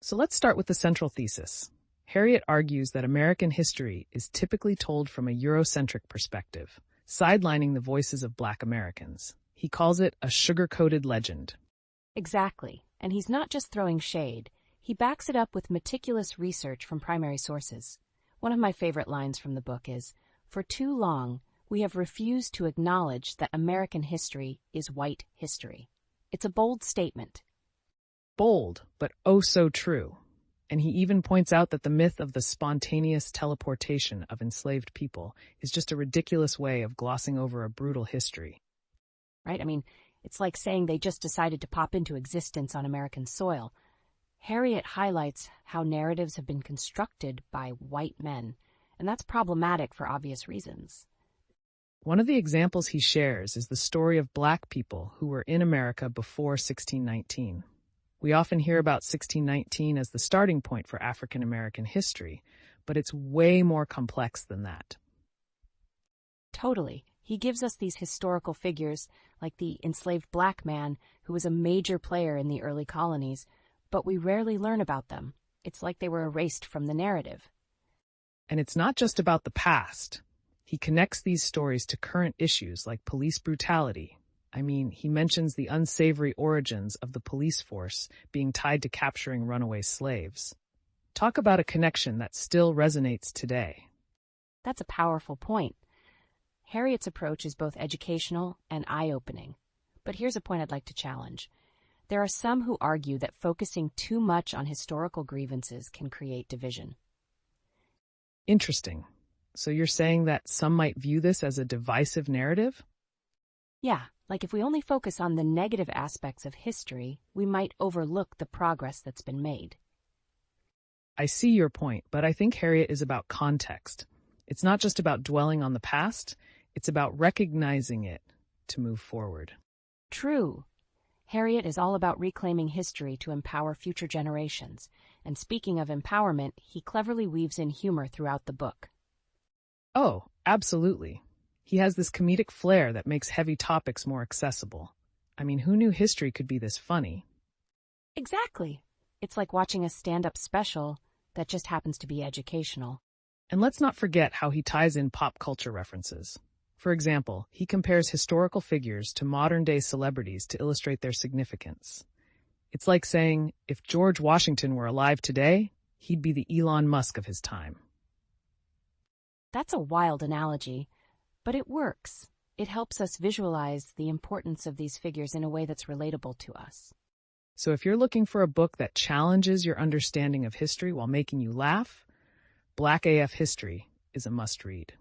So let's start with the central thesis. Harriot argues that American history is typically told from a Eurocentric perspective, sidelining the voices of Black Americans. He calls it a sugar-coated legend. Exactly. And he's not just throwing shade. He backs it up with meticulous research from primary sources. One of my favorite lines from the book is, "For too long, we have refused to acknowledge that American history is white history." It's a bold statement. Bold, but oh so true. And he even points out that the myth of the spontaneous teleportation of enslaved people is just a ridiculous way of glossing over a brutal history. Right? I mean, it's like saying they just decided to pop into existence on American soil. Harriot highlights how narratives have been constructed by white men, and that's problematic for obvious reasons. One of the examples he shares is the story of Black people who were in America before 1619. We often hear about 1619 as the starting point for African American history, but it's way more complex than that. Totally. He gives us these historical figures, like the enslaved Black man who was a major player in the early colonies, but we rarely learn about them. It's like they were erased from the narrative. And it's not just about the past. He connects these stories to current issues like police brutality. He mentions the unsavory origins of the police force being tied to capturing runaway slaves. Talk about a connection that still resonates today. That's a powerful point. Harriot's approach is both educational and eye-opening. But here's a point I'd like to challenge. There are some who argue that focusing too much on historical grievances can create division. Interesting. So you're saying that some might view this as a divisive narrative? Yeah, like if we only focus on the negative aspects of history, we might overlook the progress that's been made. I see your point, but I think Harriot is about context. It's not just about dwelling on the past, it's about recognizing it to move forward. True. Harriot is all about reclaiming history to empower future generations. And speaking of empowerment, he cleverly weaves in humor throughout the book. Oh, absolutely. He has this comedic flair that makes heavy topics more accessible. Who knew history could be this funny? Exactly. It's like watching a stand-up special that just happens to be educational. And let's not forget how he ties in pop culture references. For example, he compares historical figures to modern-day celebrities to illustrate their significance. It's like saying, if George Washington were alive today, he'd be the Elon Musk of his time. That's a wild analogy, but it works. It helps us visualize the importance of these figures in a way that's relatable to us. So if you're looking for a book that challenges your understanding of history while making you laugh, Black AF History is a must-read.